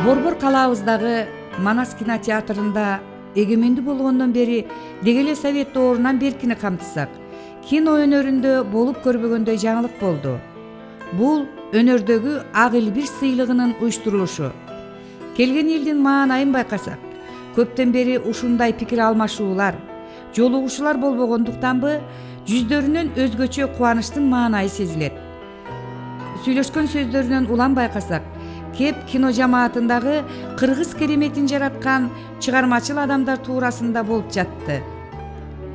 Борбор калаабыздагы Манас кинотеатрында эгемендүү болгондон бери дегеле совет доорунан беркини камтысак, кино өнөрүндө болуп көрбөгөндөй жаңылык болду. Бул өнөрдөгү ак эл бир сыйлыгынын уюштурулушу. Келген элдин маанайын байкасак, көптөн бери ушундай пикир алмашуулар, жолугушуулар болбогондуктанбы, жүздөрүнөн өзгөчө кубанычтын маанайы сезилет. Сүйлөшкөн сөздөрүнөн улам байкасак, кеп кино жамаатындагы кыргыз кереметин жараткан чыгармачыл адамдар туурасында болуп жатты.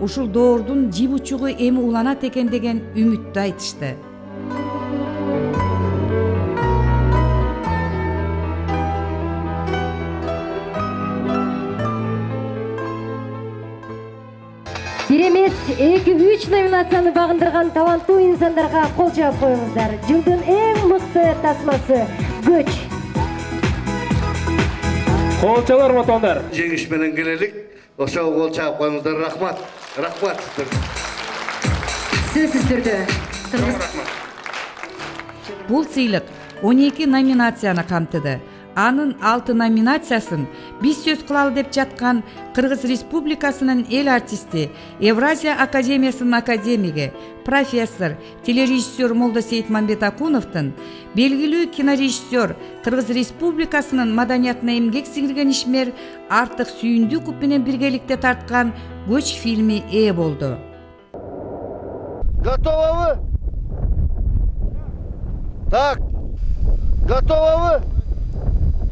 Ушул доордун жип учугу эми уланат экен деген үмүттү айтышты. Керемет 2-3 номинацияны багындырган таланттуу инсандарга кол жаап коюңуздар. Жылдын эң мыкты тасмасы «Көч». Колчалар матондар. Жеңиш менен келелик. Ошого кол чаап коюңуздар. Рахмат. Рахмат. Сөзсүз түрдө. Бул сыйлык 12 номинацияны камтыды. Анын 6 номинациясын биз сөз кылалы деп жаткан Кыргыз Республикасынын эл артисти, Евразия академиясынын академиги, профессор, телережиссер Молдосейит Мамбетакуновдун, белгилүү кинорежиссер, Кыргыз Республикасынын маданиятына эмгек сиңирген ишмер Артык Сүйүндүков менен биргеликте тарткан «Көч» фильми ээ болду. Готовы? Так. Готовы?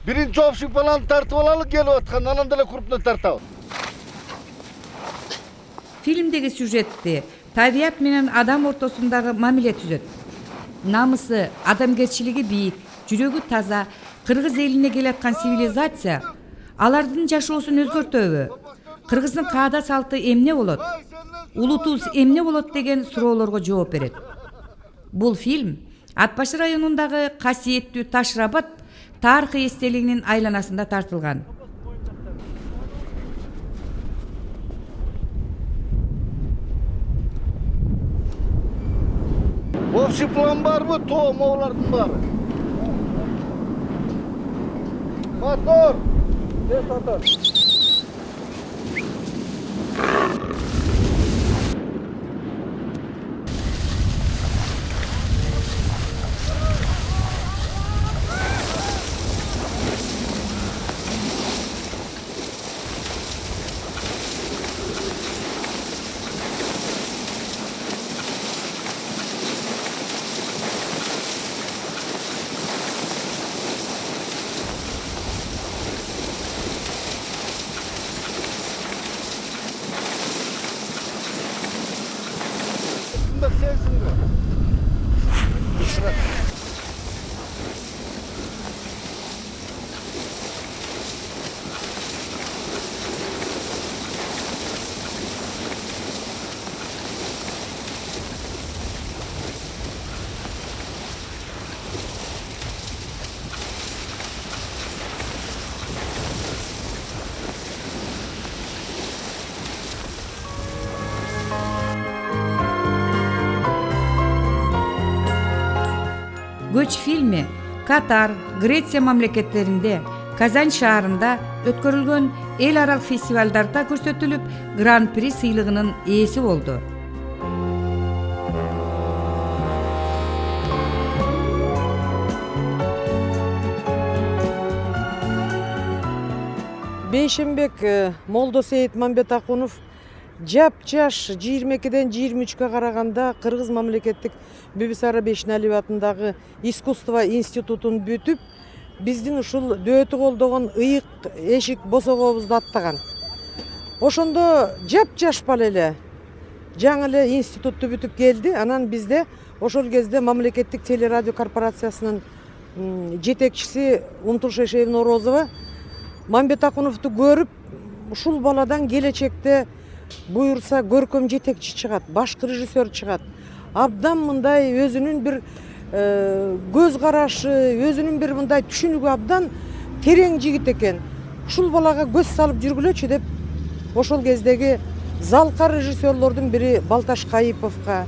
Биринчи общий план тартып алалы, келип аткан, анан деле крупно тартабыз. Фильмдеги сюжетти табият менен адам ортосундагы мамиле түзөт. Намысы, адамгерчилиги бийик, жүрөгү таза кыргыз элине келаткан цивилизация алардын жашоосун өзгөртөбү? Кыргыздын каада салты эмне болот? Улутубуз эмне болот деген суроолорго жооп берет. Бул фильм Ат башы районундагы касиеттүү Ташрабат тарыхый эстелигинин айланасында тартылган. Общий план барбы? Тоом олардын баары. Мотор. Тез мотор. «Көч» фильми Катар, Греция мамлекеттеринде, Казань шаарында өткөрүлгөн эл аралык фестивалдарда көрсөтүлүп, Гран-при сыйлыгынын ээси болду. Бейшенбек Молдосейит Мамбетакунов жап-жаш 22-ден 23-кө караганда Кыргыз мамлекеттик Бибисара Бейшеналиев атындагы искусство институтун бүтүп, биздин ушул дөтү колдогон ыйык эшик босогобузду аттаган. Ошондо жап-жаш бала эле жаңы эле институтту бүтүп келди. Анан бизде ошол кезде мамлекеттик телерадио корпорациясынын жетекчиси Умтуш Эшеевна Орозова Мамбетакуновду көрүп, ушул баладан келечекте буюрса көркөм жетекчи чыгат, башкы режиссер чыгат. Абдан мындай өзүнүн бир көз карашы, өзүнүн бир мындай түшүнүгү абдан терең жигит экен. Ушул балага көз салып жүргүлөчү деп ошол кездеги залка режиссерлордун бири Балташ Кайыповго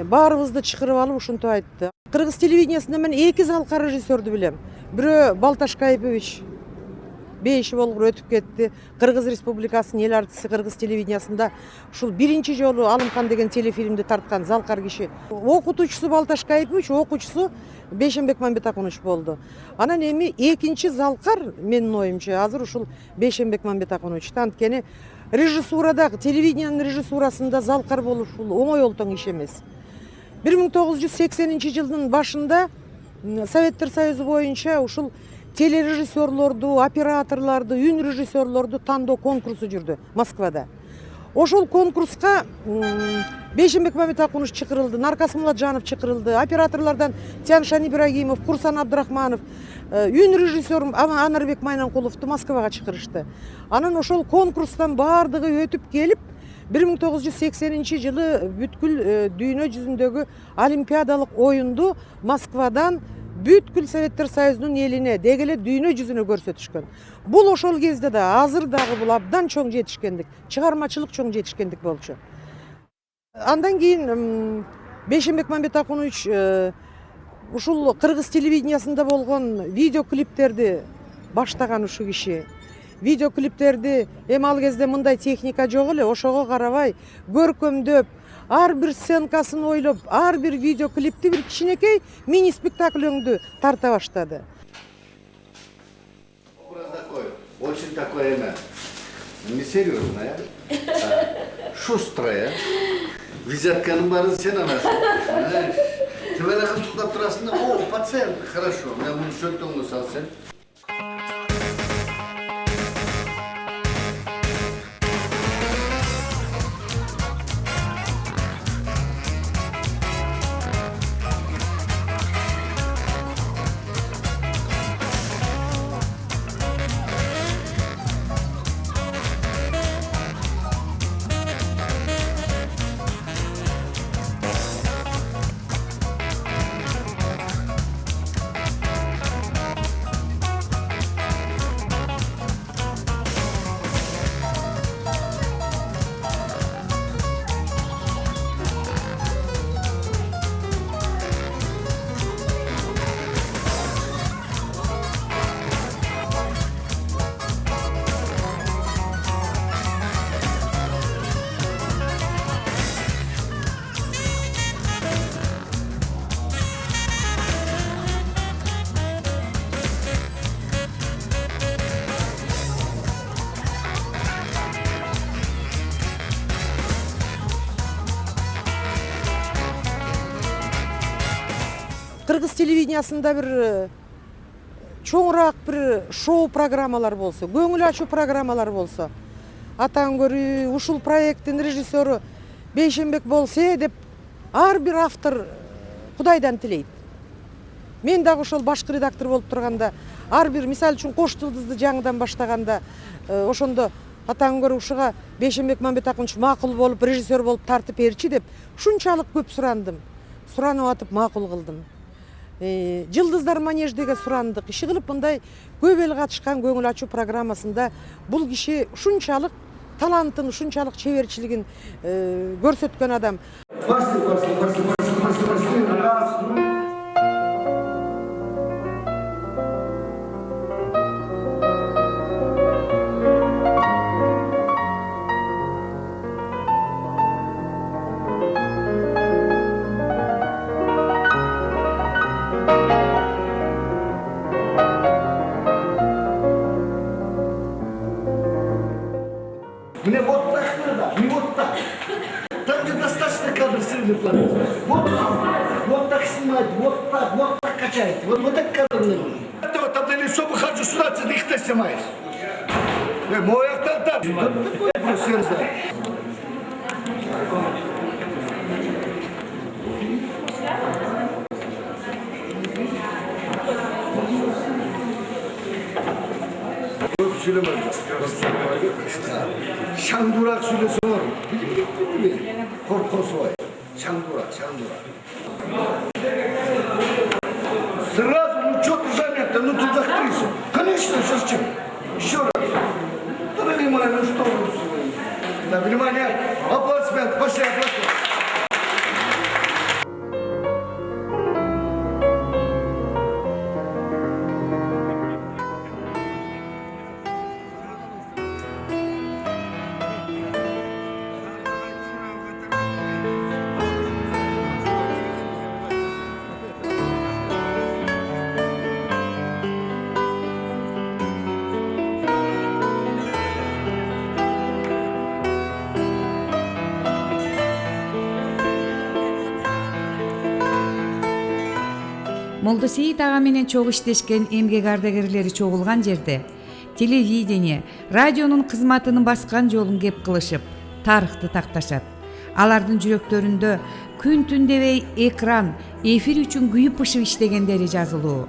баарыбызды чакырып алып ушинтип айтты. Кыргыз телевидениясында мен 2 залка режиссерду билем. бирөө Балташ Кайыпович бейиши болгур өтүп кетти. Кыргыз Республикасынын эл артисти Кыргыз телевидениясында ушул биринчи жолу Алымхан деген телефильмди тарткан залкар киши. Окутуучусу Балташ Кайыпович, окуучусу Бейшенбек Мамбетакунович болду. Анан эми экинчи залкар менин оюмча азыр ушул Бейшенбек Мамбетакунович. Анткени режиссурада, телевидениянын режиссурасында залкар болуш бул оңой олтоң иш эмес. 1980-жылдын башында Советтер Союзу боюнча ушул телережиссерлорду, операторлорду, үн режиссерлорду тандоо конкурсу жүрдү Москвада. Ошол конкурска Бейшенбек Мамбетакунович чакырылды, Наркас Муладжанов чакырылды, операторлордон Тяншан Ибрагимов, Курсан Абдрахманов, үн режиссер Анарбек Майнанкуловду Москвага чакырышты. Анан ошол конкурстан баардыгы өтүп келип 1980-жылы бүткүл дүйнө жүзүндөгү олимпиадалык оюнду Москвадан бүткүл Советтер Союзунун элине, деги эле дүйнө жүзүнө көрсөтүшкөн. Бул ошол кезде да, азыр дагы бул абдан чоң жетишкендик, чыгармачылык чоң жетишкендик болчу. Андан кийин Бейшенбек Мамбетакунович ушул Кыргыз телевидениясында болгон видеоклиптерди баштаган ушул киши. Видеоклиптерди эми ал кезде мындай техника жок эле, ошого карабай көркөмдөп, ар бир сценкасын ойлоп, ар бир видеоклипти бир кичинекей мини спектакльөңдү тарта баштады. Образ такой, очень такое несерьезное, шустрое. Визитканын барын сен аласың. Төбелегин туктап турасың да, о, пациент, хорошо, мен муну шөлтөңгө салсам. Кыргыз телевидениясында бир чоңураак бир шоу программалар болсо, көңүл ачуу программалар болсо, атаң көрүү, ушул проекттин режиссеру Бейшенбек болсо деп ар бир автор Кудайдан тилейт. Мен дагы ошол башкы редактор болуп турганда, ар бир мисалы үчүн Кош Жылдызды жаңыдан баштаганда, ошондо атаң көрүү ушуга Бейшенбек Мамбетакунович макул болуп, режиссер болуп тартып берчи деп ушунчалык көп сурандым. Суранып атып макул кылдым. Жылдыздар манеждеге сурандык. Иши кылып мындай көп эл катышкан көңүл ачуу программасында бул киши ушунчалык талантын, ушунчалык чеберчилигин көрсөткөн адам. Мне вот так надо, не вот так. Там, где достаточно кадров среди планеты. Вот так снимать, вот так качать. Вот так кадр нужно. Это вот там лицо выхожу сюда, ты их ты снимаешь. Мой автотап. Такой брусер, да. Şandurak söylesi var. Korkosu var. Şandurak. Сразу, ну что ты заметно, ну ты актрису. Конечно, сейчас чем? Еще раз. Дорогие мои, ну что вы? Да, внимание, аплодисмент, пошли аплодисмент. Молдосейит ага менен чогуу иштешкен эмгек ардагерлери чогулган жерде телевидение, радионун кызматынын баскан жолун кеп кылышып, тарыхты такташат. Алардын жүрөктөрүндө күн түн дебей экран, эфир үчүн күйүп пышып иштегендери жазылуу.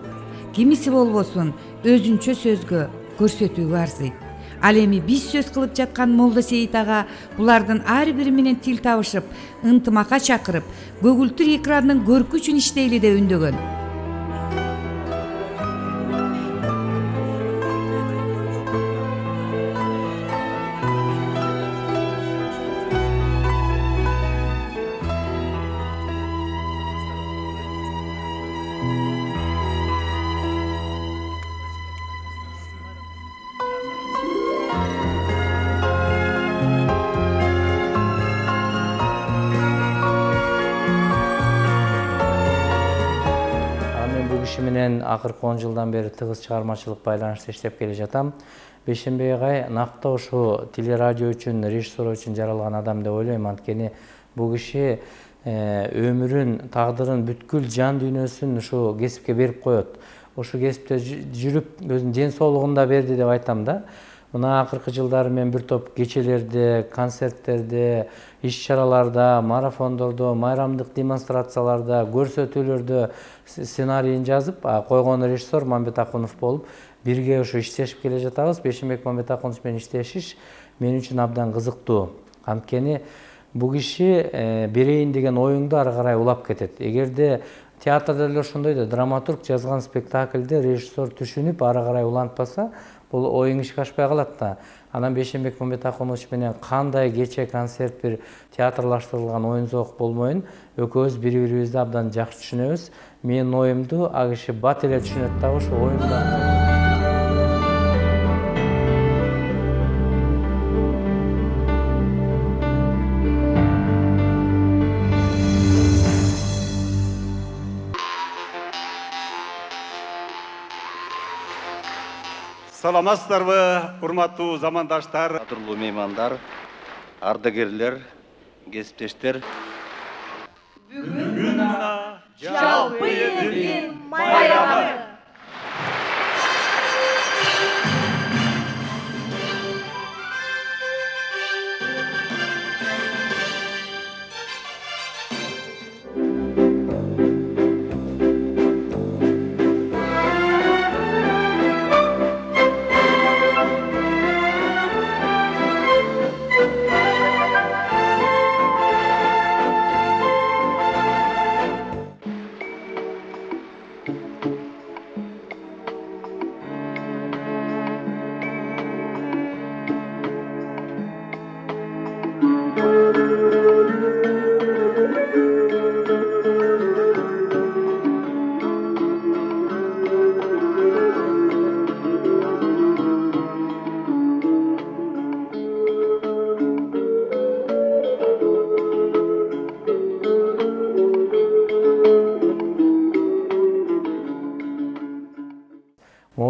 Кимиси болбосун өзүнчө сөзгө, көрсөтүүгө арзыйт. Ал эми биз сөз кылып жаткан Молдосейит ага булардын ар бири менен тил табышып, ынтымакка чакырып, көгүлтүр экрандын көркү үчүн иштейли деп үндөгөн. Менен акыркы 10 жылдан бери тыгыз чыгармачылык байланышта иштеп келе жатам. Бейшембек агай накта ушу телерадио үчүн, режиссер үчүн жаралган адам деп ойлойм. Анткени бул киши өмүрүн, тагдырын, бүткүл жан дүйнөсүн ушу кесипке берип коет. Ушу кесипте жүрүп, өзүнүн ден соолугун да берди деп айтам да. Мына акыркы жылдары мен бир топ кечелерде, концерттерде, иш-чараларда, марафондордо, майрамдык демонстрацияларда, көрсөтүүлөрдө сценарийин жазып, койгон режиссер Мамбет Акунов болуп, бирге ушу иштешип келе жатабыз. Бейшембек Мамбет Акунов менен иштешиш мен үчүн абдан кызыктуу. Анткени бул киши берейин деген оюңду ары карай улап кетет. Эгерде театрда эле ошондой да драматург жазган спектакльди режиссер түшүнүп, ары карай улантпаса, бул оюң ишке ашпай калат да. Анан Бейшембек Мамбет Акунович менен кандай кече концерт бир театрлаштырылган оюн зоок болмоюн, экөөбүз бири-бирибизди абдан жакшы түшүнөбүз. Менин оюмду ал киши бат эле түшүнөт да ошо оюмду. Саламатсыздарбы, урматтуу замандаштар, кадырлуу меймандар, ардагерлер, кесиптештер. Бүгүн мына жалпы элдин майрамы.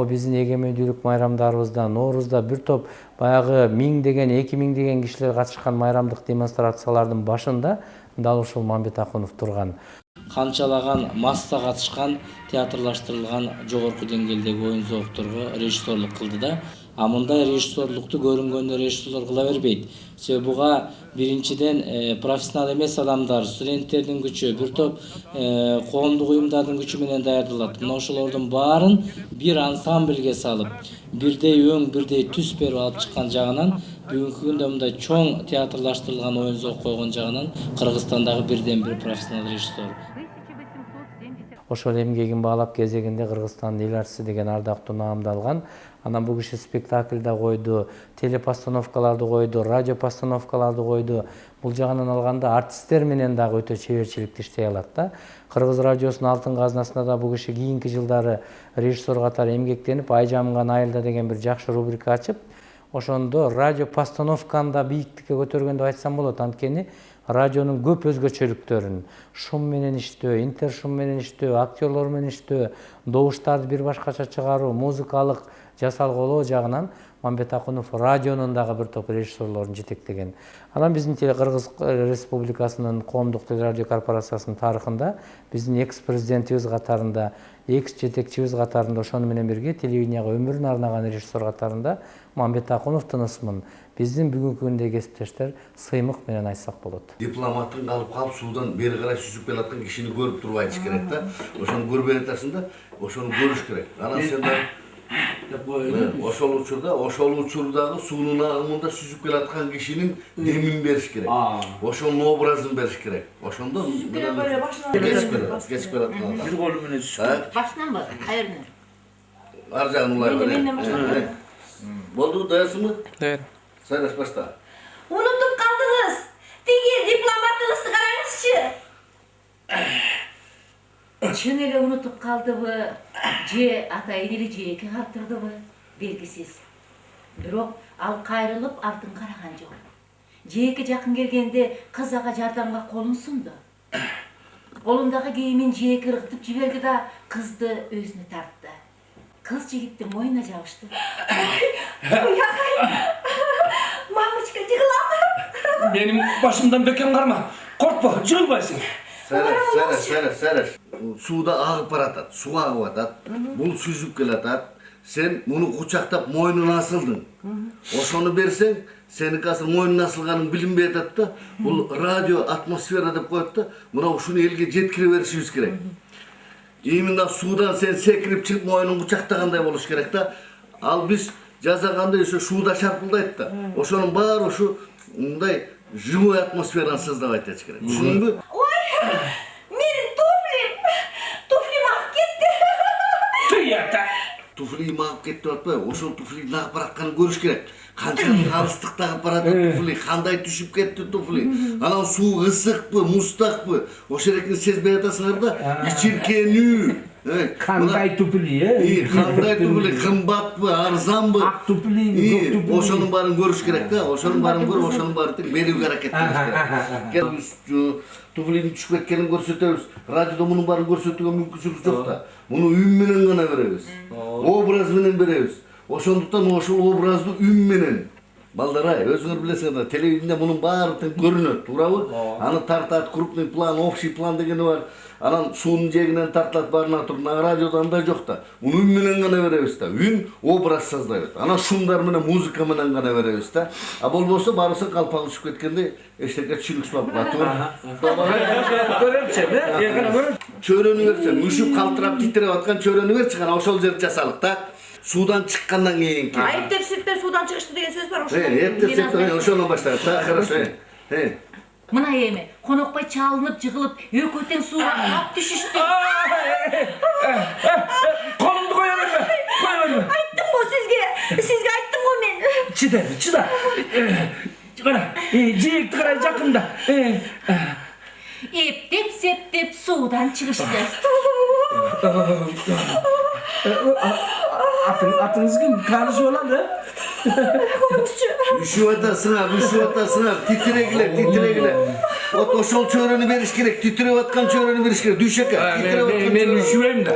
Биздин эгемендүүлүк майрамдарыбызда, Ноорузда бир топ баягы 1000 деген, 2000 деген кишилер катышкан майрамдык демонстрациялардын башында дал ушул Мамбет Акунов турган. Канчалаган масса катышкан театрлаштырылган жогорку деңгээлдеги оюн зоокторго режиссерлук кылды да. А мындай режиссерлукту көрүнгөндө режиссерлор кыла бербейт. Себеби буга биринчиден профессионал эмес адамдар, студенттердин күчү, бир топ коомдук уюмдардын күчү менен даярдалат. Мына ошолордун баарын бир ансамбльге салып, бирдей өң, бирдей түс берип алып чыккан жагынан, бүгүнкү күндө мындай чоң театрлаштырылган оюн зоок койгон жагынан Кыргызстандагы бирден бир профессионал режиссер. Ошол эмгегин баалап кезегинде Кыргызстандын эл артисти деген ардактуу наамды алган. Анан бул киши спектакль да койду, телепостановкаларды койду, радио постановкаларды койду. Бул жагынан алганда артисттер менен дагы өтө чеберчиликтүү иштей алат да. Кыргыз радиосунун алтын казынасында да бул киши кийинки жылдары режиссер катары эмгектенип, Айжамган айылда деген бир жакшы рубрика ачып, ошондо радио постановканы да бийиктикке көтөргөн деп айтсам болот. Анткени радионун көп өзгөчөлүктөрүн, шум менен иштөө, интершум менен иштөө, актерлор менен иштөө, добуштарды бир башкача чыгаруу, музыкалык жасалгылоо жагынан Мамбет Акунов радионун дагы бир топ режиссерлорун жетектеген. Анан биздин Кыргыз Республикасынын коомдук телерадио корпорациясынын тарыхында биздин экс-президентибиз катарында экс жетекчибиз катарында ошону менен бирге телевиденияга өмүрүн арнаган режиссер катарында Мамбет Акунов тынысмын. Биздин бүгүнкү күндө кесиптештер сыймык менен айтсак болот. Дипломаттың калып судан бери карай сүзүп келаткан кишини көрүп туруп айтыш керек да. Ошону көрбөй атасың да, ошону көрүш керек. Анан сен ошол учурдагы суунун агымында сүзүп келаткан кишинин демин бериш керек. Ошонун образын бериш керек. Ошондо кесип келаткан. Бир колу менен сүзүп. Башынан ба? Кайерден? Ар жагын улай бер. Болду, даярсыңбы? Даяр. Сайраш башта. Унутуп калдыңыз. Тиги дипломатыңызды караңызчы. Чын эле унутуп калдыбы, же атайын эле жеке калтырдыбы, белгисиз. Бирок ал кайрылып артын караган жок. Жеке жакын келгенде кыз ага жардамга колун сунду. Колундагы кийимин жеке ыргытып жиберди да кызды өзүнө тартты. Kız жигиттин мойнуна жабышты. Мамочка, жыгылам. Benim başımdan beken karma. Korkma, jığılбайсың. Сайраш. Сууда агып баратат, суу агып атат. Бул сүзүп келатат. Сен муну кучактап мойнуна асылдың. Ошону берсең, сеники азыр мойнуна асылганын билинбей атат да. Бул радио атмосфера деп коет да. Мына ушуну элге жеткире беришибиз керек. Именно судан сен секирип чыгып мойнун кучактагандай болуш керек да. Ал биз жазаганда ошо шууда шарпылдайт да. Ошонун баары ушу мындай живой атмосфераны создавать этиш керек. Түшүндүңбү? Ой, менин туфлим агып кетти. Туята. Туфлим агып кетти деп атпайбы? Ошол туфлидің агып баратканын көрүш керек. Канчалык алыстыкта агып баратат туфли, кандай түшүп кетти туфли. Анан суу ысыкпы, муздакпы? Ошерекин сезбей атасыңар да, ичиркенүү. Кандай туфли, Кандай туфли, кымбатпы, арзанбы? Ак туфли, көк туфли. Ошонун баарын көрүш керек да. Ошонун баарын көрүп, ошонун баарын берүүгө аракет кылыш керек. Туфлинин түшүп кеткенин көрсөтөбүз. Радиодо мунун баарын көрсөтүүгө мүмкүнчүлүк жок да. Муну үн менен гана беребиз. Образ менен беребиз. Ошондуктан ошол образды үн менен. Балдар, өзүңөр билесиңер да, телевидение мунун баары көрүнөт, туурабы? Аны тартат, крупный план, общий план дегени бар. Анан суунун жээгинен тартылат баарына туруп, радиодо андай жок да. Муну үн менен гана беребиз да. Үн образ создайт. Анан шумдар менен, музыка менен гана беребиз да. А болбосо баарысы калпагы түшүп кеткенде эчтеке түшүнүксүз болуп калат. Көрөм. Чөйрөнү берсең, мүшүп калтырап титиреп аткан чөйрөнү берчи, гана ошол жерди жасалык да. Судан чыккандан кийин. Айыптеп сүртпөп судан чыгышты деген сөз бар ошо. Эптеп сүртпөп ошондон баштайт. Та, хорошо. Мына эми конокпой чалынып жыгылып, экөө тең сууга кап түшүштү. Колумду коя берме. Коя берме. Айттым го сизге айттым го мен. Чыда. Кара, жээкти карай жакында. Эптеп септеп суудан чыгышты. Atınız kim? Karışı olan da. Üşüp atасыңар, титирегиле. Вот ошол чөйрөнү бериш керек, титиреп аткан чөйрөнү бериш керек. Düşeke, титиреп аткан. Men üşüyeyim de.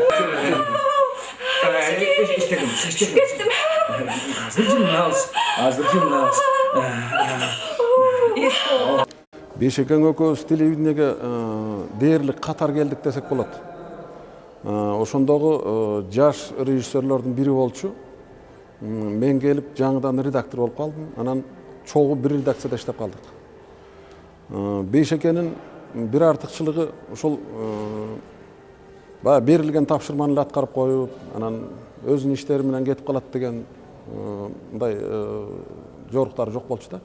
Кеттим. Азыр жимназ. Бейшекең экөөбүз телевидениеге дээрлик катар келдик десек болот. Ошондогу жаш режиссерлордун бири болчу. Мен келип жаңыдан редактор болуп калдым. Анан чогуу бир редакцияда иштеп калдык. Бейшекенин бир артыкчылыгы ошол баягы берилген тапшырманы эле аткарып коюп, анан өзүнүн иштери менен кетип калат деген мындай жоруктары жок болчу да.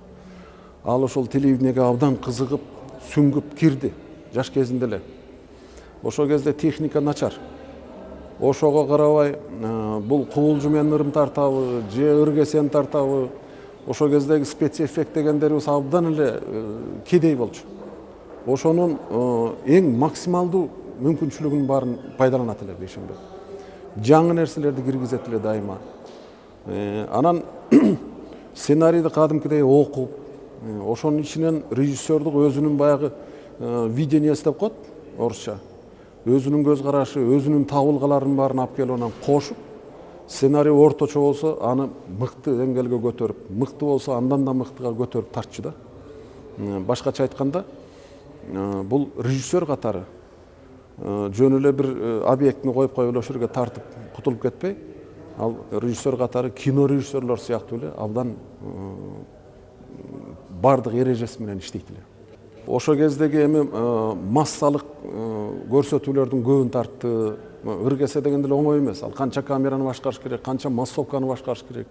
Ал ошол телевидениеге абдан кызыгып, сүңгүп кирди жаш кезинде эле. Ошол кезде техника начар. Ошого карабай, бул кубулжу менен ырым тартабы, же ыргесен тартабы, ошол кездеги спецэффект дегендерибиз абдан эле кедей болчу. Ошонун эң максималдуу мүмкүнчүлүгүнүн баарын пайдаланат эле Бейшембек. Жаңы нерселерди киргизет эле дайыма. Анан сценарийди кадимкидей окуп, ошонун ичинен режиссердук өзүнүн баягы видениясы деп коет, орусча. Өзүнүн көз карашы, өзүнүн табылгаларынын баарын алып келип анан кошуп, сценарий орточо болсо аны мыкты деңгээлге көтөрүп, мыкты болсо андан да мыктыга көтөрүп тартчу да. Башкача айтканда, бул режиссер катары жөн эле бир объектини коюп эле ошол жерге тартып кутулуп кетпей, ал режиссер катары кино режиссерлор сыяктуу эле абдан бардык эрежеси менен иштейт эле. Ошо кездеги эми массалык көрсөтүүлөрдүн көбүн тартты. Ыргесе деген деле оңой эмес. Ал канча камераны башкарыш керек, канча массовканы башкарыш керек.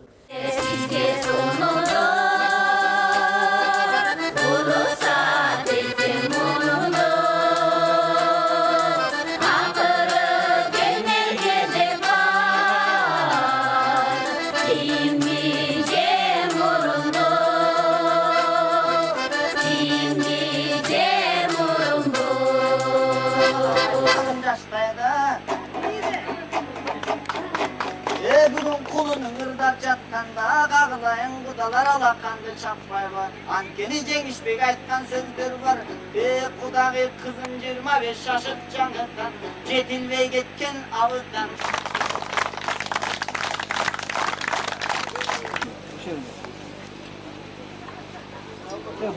Kudalar alakandı çapmayma Ankeni Cengişbek aytkan sözler var Kudağı kızım 25 yaşıt canıdan Cetilmey getken avıdan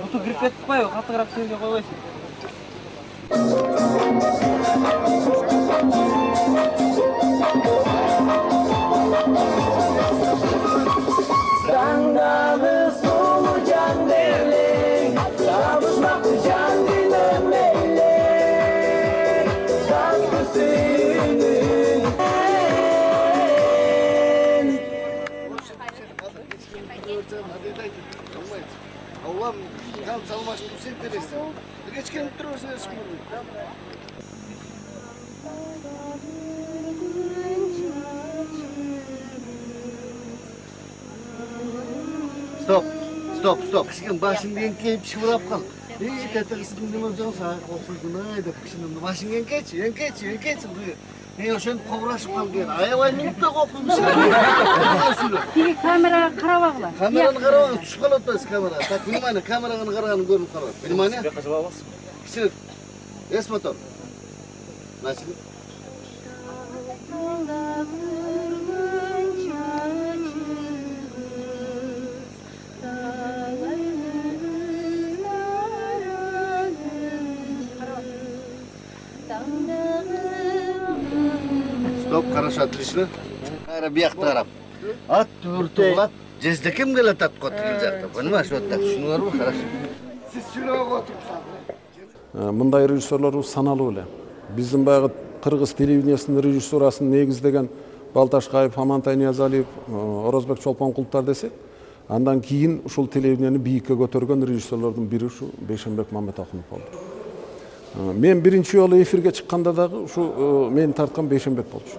Butu grip etip bayo, katıgırak sözge koyuyorsun Dangdalı solucan devlek Savuşmaklı can dinlemelek Şarkısının Allah'ım tam salmaş bu sen teresi. Geçken duruyorsun eski bunu. Stop. Kışkın başını yenkeyip şıvırap kal. İyi tetek üstünde olacağım sana okudun ayda kışının başını yenkeç. Ne oşun kovraşıp kal gel. Ayavay minutta kopmuş. Tigi kamera karabakla. Kameranı karabak tuş kalatmaz kamera. Tak bilmane kameranı karaganı görüp kalat. Bilmane? Kışın es motor. Nasıl? Stop, хорошо, отлично. Бияқты қарап. Ат түбірті олат, жезде кім келет ат қоты кел жарты. Понимаешь, вот так, шынуар бұл, хорошо. Сіз сүйлеуі отырсаңыз. Мындай режиссерлор саналуу эле. Биздин баягы кыргыз телевидениясынын режиссурасын негиздеген Балташкаев, Амантай Ниязалиев, Орозбек Чолпонкуловдор десек, андан кийин ушул телевиденияны бийикке көтөргөн режиссерлордун бири ушу Бейшенбек Мамбетакунов болду. Мен биринчи жолу эфирге чыкканда дагы ушу мени тарткан Бейшенбек болчу.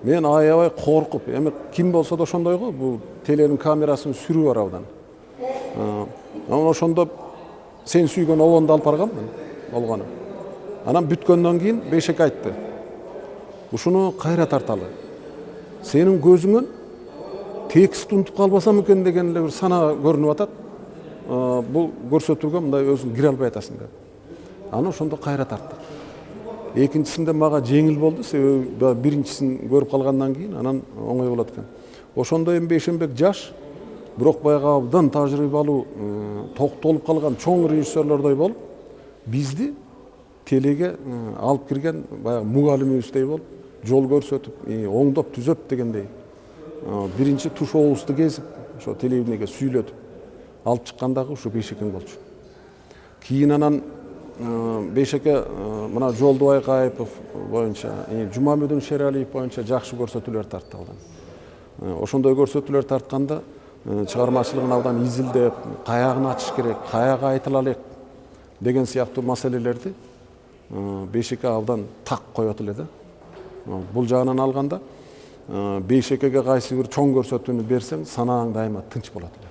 Мен аябай коркуп, эми ким болсо да ошондой го, бул теленин камерасын сүрүү бар абдан. Ошондо сен сүйгөн обонду алып баргам мен болгону. Анан бүткөндөн кийин Бейшек айтты. Ушуну кайра тарталы. Сенин көзүңөн текст унутуп калбасам экен деген эле бир сана көрүнүп атат. Бул көрсөтүүгө мындай өзүң кире албай атасың деп. Аны ошондо кайра тарттык. Экинчисинде мага жеңил болду, себеби биринчисин көрүп калгандан кийин анан оңой болот экен. Ошондо эми Бейшенбек жаш, бирок баягы абдан тажрыйбалуу, токтолуп калган чоң режиссерлордой болуп, бизди телеге алып кирген баягы мугалимибиздей болуп, жол көрсөтүп, оңдоп түзөп дегендей. Биринчи туш оозду кезип, ошо телевидениеге сүйлөтүп алып чыккандагы ушу Бейшекең болчу. Кийин анан Бейшеке мына Жолдубай Кайыпов боюнча, Жумамедин Шералиев боюнча жакшы көрсөтүүлөр тартты алдан. Ошондой көрсөтүүлөр тартканда чыгармачылыгын алдан изилдеп, каягын ачыш керек, каяга айтыла элек деген сыяктуу маселелерди Бейшеке абдан так коёт эле да. Бул жагынан алганда Бейшекеге кайсы бир чоң көрсөтүүнү берсең, санааң дайыма тынч болот эле.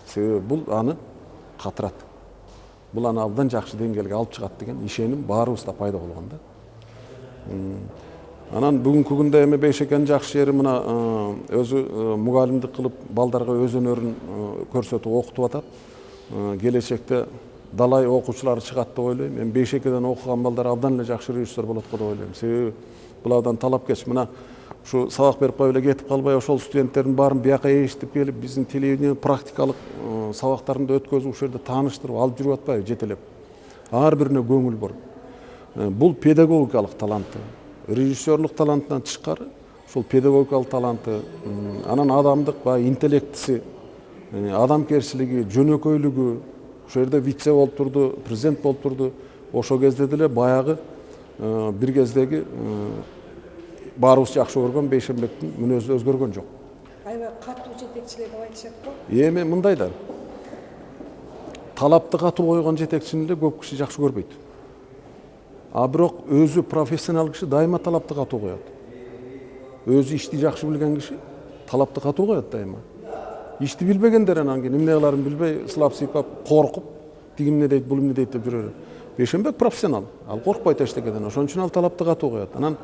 Себеби бул аны катырат. Бул аны абдан жакшы деңгээлге алып чыгат деген ишеним баарыбызда пайда болгон да. Анан бүгүнкү күндө эми Бейшекенин жакшы жери мына өзү мугалимдик кылып балдарга өз өнөрүн көрсөтүп окутуп атат. Келечекте далай окуучулары чыгат деп ойлойм. Мен Бейшекеден окуган балдар абдан эле жакшы режиссер болот го деп ойлойм. Себеби булардан талапкеч. Мына ушу сабак берип коюп эле кетип калбай, ошол студенттердин баарын бияка эшитип келип, биздин телевидение практикалык сабактарында өткөзүп, ушул жерде тааныштырып алып жүрүп атпайбы жетелеп. Ар бирине көңүл буруп. бул педагогикалык таланты, режиссерлук талантынан тышкары ушул педагогикалык таланты, анан адамдык баягы интеллектиси, адамкерчилиги, жөнөкөйлүгү, ошол жерде вице болуп турду, президент болуп турду. Ошол кезде деле баягы бир кездеги баарыбыз жакшы көргөн Бейшенбектин мүнөзү өзгөргөн жок. Аябай катуу жетекчилер деп айтышат го. Эми мындайдар. Талапты катуу койгон жетекчини эле көп киши жакшы көрбөйт. А бирок өзү профессионал киши дайыма талапты катуу коет. Өзү ишти жакшы билген киши талапты катуу коет дайыма. Ишти билбегендер анан кийин эмне кыларын билбей, сылап сыйпап, коркуп, тиги эмне дейт, бул эмне дейт деп жүрөр. Бейшенбек профессионал, ал коркпойт эчтекеден, ошон үчүн ал талапты катуу коет. Анан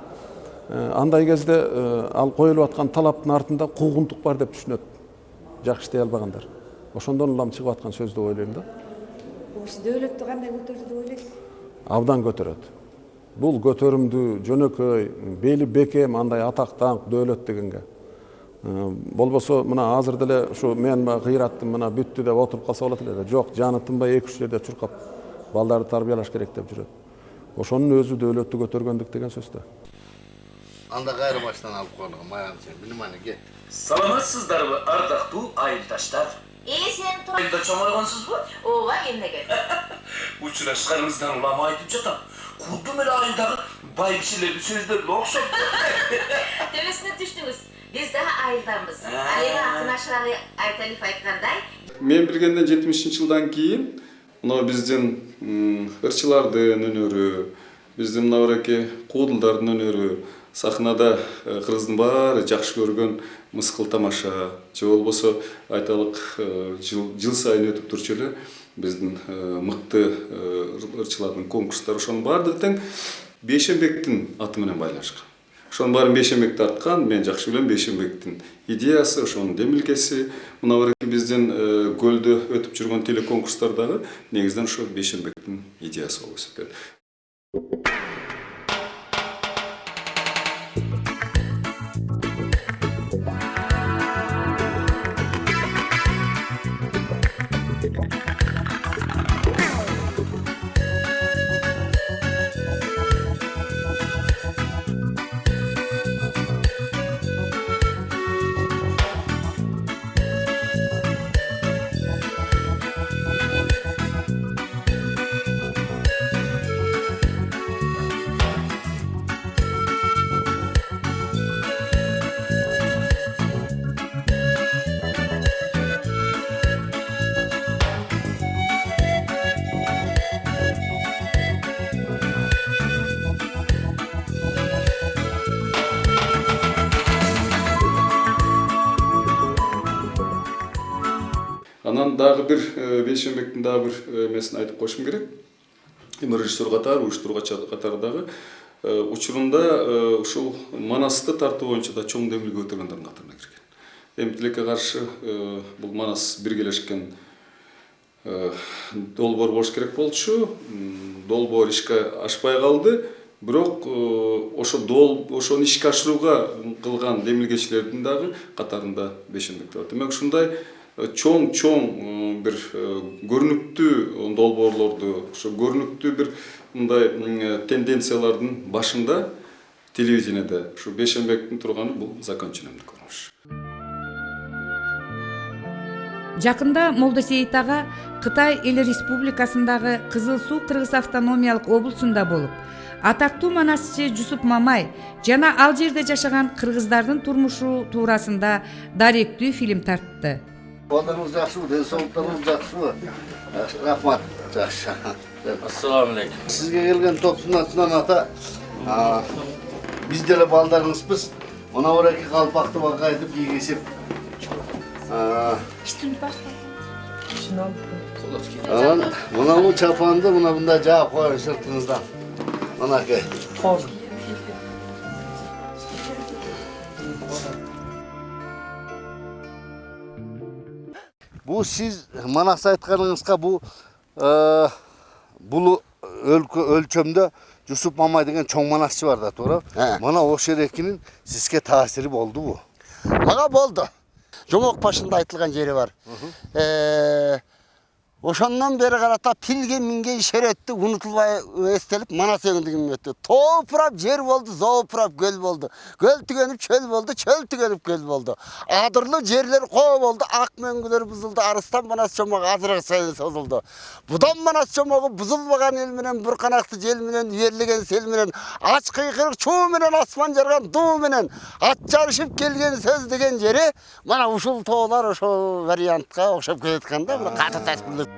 андай кезде ал коюлуп аткан талаптын артында куугунтук бар деп түшүнөт. Жакшы иштей албагандар. Ошондон улам чыгып аткан сөз деп ойлойм да. Ошо дөөлөттү кандай көтөрдү деп ойлойсуз? Абдан көтөрөт. Бул көтөрүмдүү, жөнөкөй, бели бекем андай атак даңк, дөөлөт дегенге. Болбосо мына азыр деле ушу мен кыйраттым, мына бүттү деп отуруп калса болот эле. Жок, жаны тынбай 2-3 жерде чуркап балдарды тарбиялаш керек деп жүрөт. Ошонун өзү дөөлөттү көтөргөндүк деген сөз да. Анда кайра баштан алып коелук, Майган сен, внимание, кет. Саламатсыздарбы, ардактуу айылдаштар? Сен тур. Айылда чоңойгонсузбу? Ооба, эмнеге? Учурашканыңыздан улам айтып жатам. Курдум эле айылдагы бай кишилердин сөздөрүнө окшоп. Төбөсүнө түштүңүз. Биз да айылданбыз. Ал эми Акын Ашыралы Айталиев айткандай. Мен билгенден 70-жылдан кийин мына биздин ырчылардын өнөрү, биздин мына бараки куудулдардын өнөрү, сахнада кыргыздын баары жакшы көргөн мыскыл тамаша, же болбосо айталык жыл сайын өтүп турчу эле биздин мыкты ырчылардын конкурстары, ошонун баардыгы тең Бейшенбектин аты менен байланышкан. Ошонун баарын Бейшенбек тарткан, мен жакшы билем Бейшенбектин идеясы, ошонун демилгеси, мына бараки биздин көлдө өтүп жүргөн телеконкурстардагы негизден ошо Бейшенбектин идеясы болуп эсептелет. Анан дагы бир Бейшенбектин дагы бир эмесин айтып коюшум керек. Эми режиссер катары, уюштургуч катары дагы учурунда ушул Манасты тартуу боюнча да чоң демилге көтөргөндөрдүн катарына кирген. Эми тилекке каршы бул Манас биргелешкен долбоор болуш керек болчу. Долбоор ишке ашпай калды. Бирок ошону ишке ашырууга кылган демилгечилердин дагы катарында Бейшенбек бар. Демек ушундай чоң бир көрүнүктүү долбоорлорду, ошо көрүнүктүү бир мындай тенденциялардын башында телевидениеде ушу Бейшенбектин турганы бул законченный көрүнүш. Жакында Молдосейит ага Кытай Эл Республикасындагы Кызыл Суу Кыргыз автономиялык облусунда болуп, атактуу манасчы Жусуп Мамай жана ал жерде жашаган кыргыздардын турмушу туурасында даректүү фильм тартты. Балдарыңыз жакшыбы, ден соолуктарыңыз жакшыбы? Рахмат, жакшы. Ассаламу алейкум. Сизге келген топтун атынан ата, биз деле балдарыңызбыз. Мына бараки калпакты багайтып кийгизип. Анан мына чапанды мына мындай жаап коюң сыртыңыздан. Мынакей. Бу сиз Манас айтканыңызга бул өлчөмдө Жусуп Мамай деген чоң манасчы бар да, туура? Мына ошол эрекинин сизге таасири болдубу? Мага болду. Жомок башында айтылган жери бар. Ошondan beri karata pilge minge işer etti, unutulmay estelip Manas ögündügüm öttü. Topurap jer boldu, zoopurap göl boldu. Göl tügenip çöl boldu, çöl tügenip göl boldu. Adırlı jerler koo boldu, ak möngüler buzuldu, Arıstan Manas çomağı azırak sayılı sozuldu. Budan Manas çomağı buzulmagan el menen, bir kanaktı jel menen, yerligen sel menen, aç kıykırık çuğu menen, asman jargan duu menen, at jarışıp gelgen söz degen jeri, mana uşul toğlar oşo variantga okşap ketetkanda, bunu katı tasvirlep.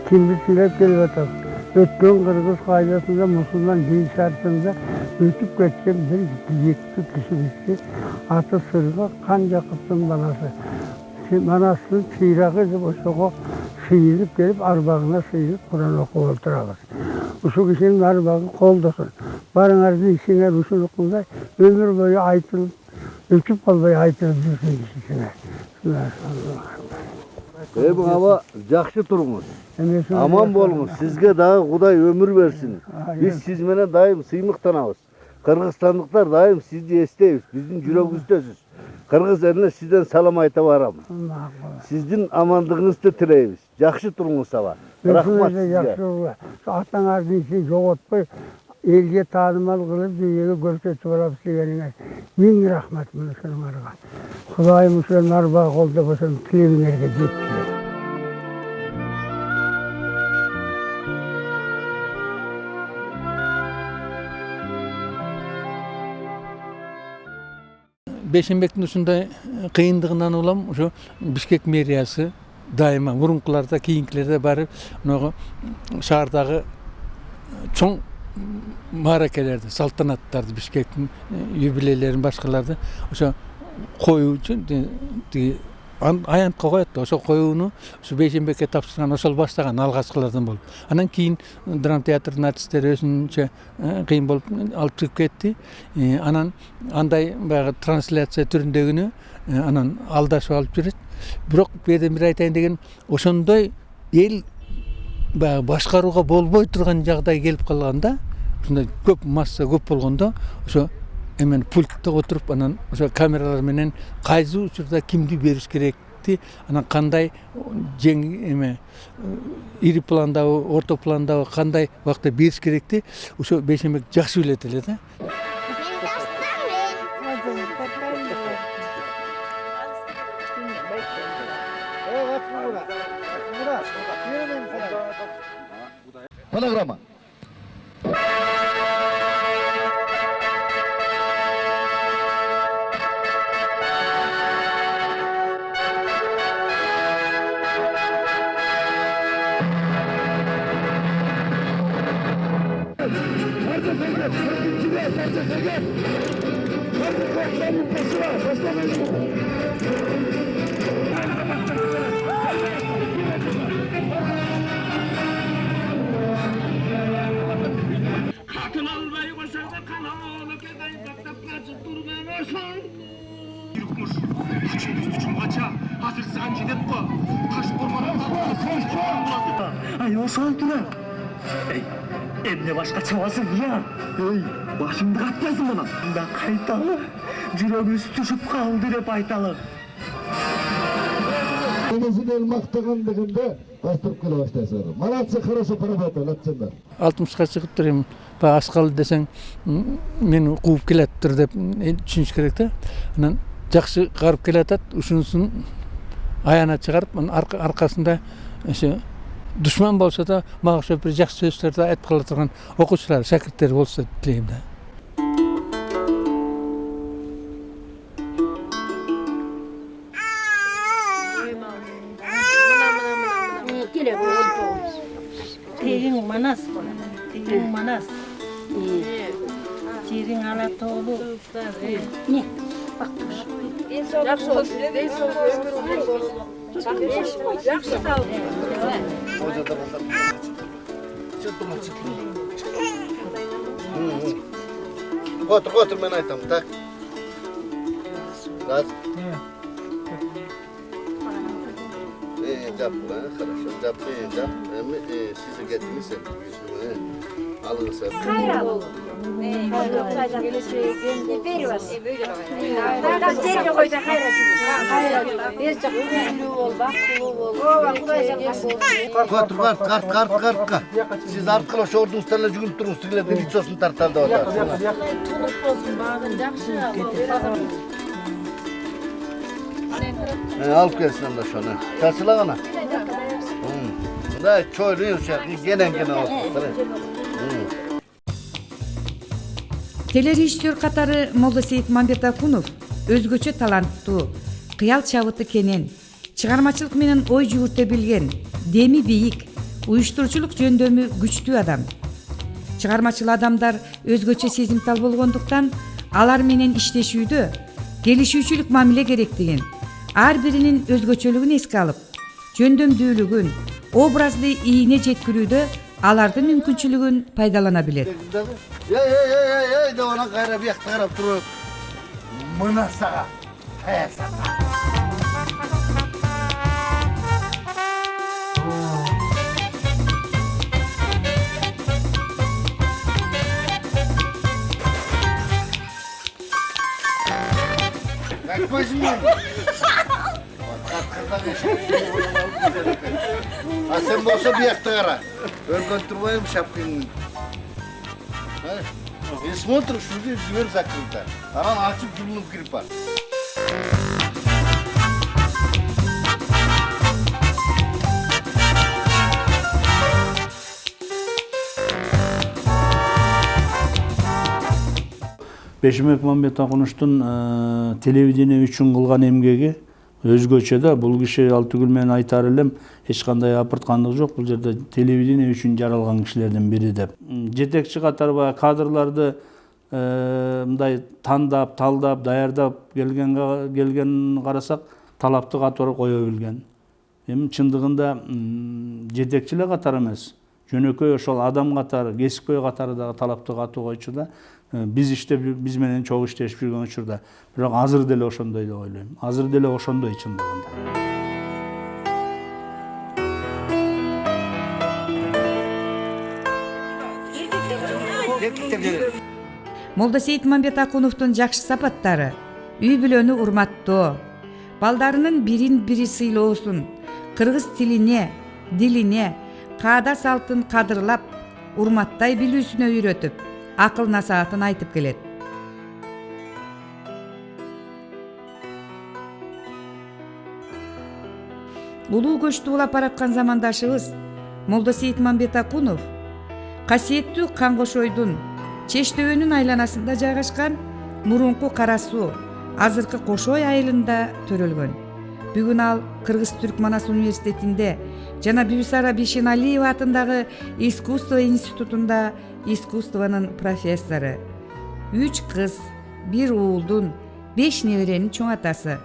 Kimlikçilep gelip atar. Ötken Kırgız kaydasında Musulman din şartında ötüp geçen bir yekti kişi bitti. Atı sırga kanca kıttın banası. Manasının çiğrakı da boşluğa sıyırıp gelip arbağına sıyırıp Kur'an oku oturağız. Uşu kişinin arbağı koldasın. Barın ardı işine uşun okulda ömür boyu aytılıp, ötüp kalmayı aytılıp dursun kişisine. Ebu hava жақсы тұрыңыз. Аман болыңыз. Sizge daha Құдай ömür versin. Biz siz menen daim sыймыктанабыз. Kırgızstanlıklar daim sizi esteybiz. Bizim жүрөгүбүздөсүз. Kırgız eline sizden salam ayta baramız. Sizin amandığınızды tileybiz. Жақсы тұрыңыз саба. Rahmat sizge. Atan ardın için жоғотпой elge tanımal kılıp dünyaya görsetip barabız degenine. Min rahmet Müslümanlarga. Құдай Müslümanlar bağ oldu bolsun tilebingерге жеткиле. Бейшенбектин ушундай кыйындыгынан улам ошо Бишкек мэриясы дайыма мурункуларда кийинкилерде барып могу шаардагы чоң мааракелерди, салтанаттарды, Бишкектин юбилейлерин башкаларды ошо коюу үчүн аянтка коет да. Ошо коюуну ушу Бейшенбекке тапшырган, ошол баштаган алгачкылардан болуп. Анан кийин драма театрдын артисттери өзүнчө кыйын болуп алып чыгып кетти. Анан андай баягы трансляция түрүндөгүнү анан алдашып алып жүрөт. Бирок бирден бир айтайын деген, ошондой эл баягы башкарууга болбой турган жагдай келип калганда, ушундай көп масса көп болгондо, ошо эмен пультта отуруп, анан ошо камералар менен кайсы учурда кимди бериш керекти, анан кандай ири пландабы, орто пландабы, кандай убакта бериш керекти, ошо Бейшенбек жакшы билет эле да. Фонограмма. Ay osaltılar. Emne başka çabasın ya. Ey, başımda katlasın bana. Da kaytalı. Жүрөгүбүз түшүп калды деп айталы. Денесин эл мактагандыгында бастырып келе баштайсыңар. Молодцы, хорошо поработали, атсаңдар. 60га чыгыптыр эми баягы аскалы десең мени кууп келатыптыр деп түшүнүш керек да. Анан жакшы карып келатат, ушунусун аяна чыгарып, анын аркасында ошо душман болсо да мага ошо бир жакшы сөздөрдү айтып кала турган окуучулар, шакирттер болсо тилейм да. Terin Manas, Terin Manas. Terin Alatoğlu. Ne? Bak. Yaxşı olsun. Yaxşı sağ ol. Otur, ben aytam, tak. Раз. Жап, хорошо, жап, siz getirmişsiniz yüzüme. Alыңız. Hayral. Beri var. Böyle жерге қойса қайрат. Бес жақ үйлүү бол, бактылуу бол. Ооба, Кудай жакшы. Картка. Siz artkıla şu ordunuzdan da жүгүнүп туруңуз, тигилердин лицосун тартады деп атат. Тулуп болсун, багын жакшы. Alıp gelsin anda şunu. Kasıla ana. Da çoylu yumuşak, gene olsun. Телережиссер катары Молдосейит Мамбетакунов өзгөчө таланттуу, кыял чабыты кенен, чыгармачылык менен ой жүгүртө билген, деми бийик, уюштуруучулук жөндөмү күчтүү адам. Чыгармачыл адамдар өзгөчө сезимтал болгондуктан алар менен иштешүүдө келишүүчүлүк мамиле керектигин, ар биринин өзгөчөлүгүн эске алып, жөндөмдүүлүгүн, образды ийине жеткирүүдө алардын мүмкүнчүлүгүн пайдалана билет. Ey de ona kayra bir yakta karab durup. Mına sağa. He sağa. Kaçma şimdi. Katkırdan yaşayıp ha sen bolsa bir yakta kara. Örgün durmayayım şapkını. И смотришь, что здесь дверь закрыта. Она açıp cümlüm girip var. Бешимбек Мамбетакуновдун телевидение үчүн кылган эмгеги өзгөчө да. Бул киши ал түгүл менен айтар элем, эч кандай апырткандык жок. Бул жерде телевидение үчүн жаралган кишилердин бири деп. Жетекчи катары баягы кадрларды мындай тандап, талдап, даярдап келген карасак, талапты катары кое билген. Эми чындыгында жетекчи эле катары эмес, жөнөкөй ошол адам катары, кесипкөй катары дагы талапты катуу койчу да. Биз иштеп, биз менен чогуу иштешип жүргөн учурда. Бирок азыр деле ошондой деп ойлойм. Азыр деле ошондой чындыгында. Молдосейит Мамбетакуновдун жакшы сапаттары: үй бүлөнү урматтоо, балдарынын бирин бири сыйлоосун, кыргыз тилине, дилине, каада салтын кадырлап, урматтай билүүсүнө үйрөтүп, акыл насаатын айтып келет. Улуу көчтү улап бараткан замандашыбыз Молдосейит Мамбетакунов касиеттүү Каңгошойдун Чештөбөнүн айланасында жайгашкан мурунку Кара Суу, азыркы Кошой айылында төрөлгөн. Бүгүн ал Кыргыз-Түрк Манас университетинде жана Бибисара Бишеналиева атындагы искусство институтунда искусствонун профессору. 3 кыз, 1 уулдун, 5 неберенин чоң атасы.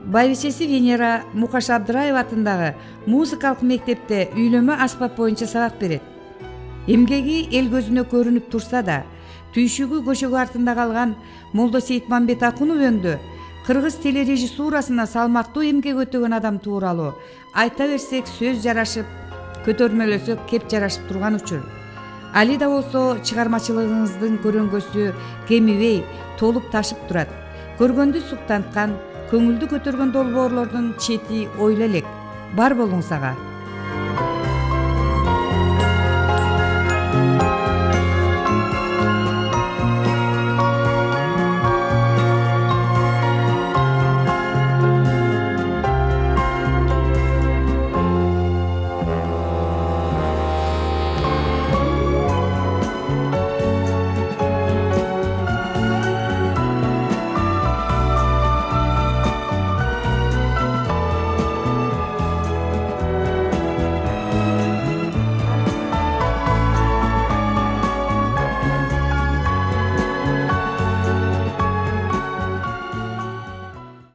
Байбичеси Венера Мукаш Абдыраева атындагы музыкалык мектепте үйлөмө аспап боюнча сабак берет. Эмгеги эл көзүнө көрүнүп турса да, түйшүгү көшөгү артында калган Молдосейит Мамбетакунов өңдү кыргыз телережиссурасына салмактуу эмгек өтөгөн адам тууралуу айта берсек сөз жарашып, көтөрмөлөсөк кеп жарашып турган учур. Али да болсо чыгармачылыгыңыздын көрөнгөсү кемибей, толуп ташып турат. Көргөндү суктанткан, көңүлдү көтөргөн долбоорлордун чети ойло элек. Бар болуң сага.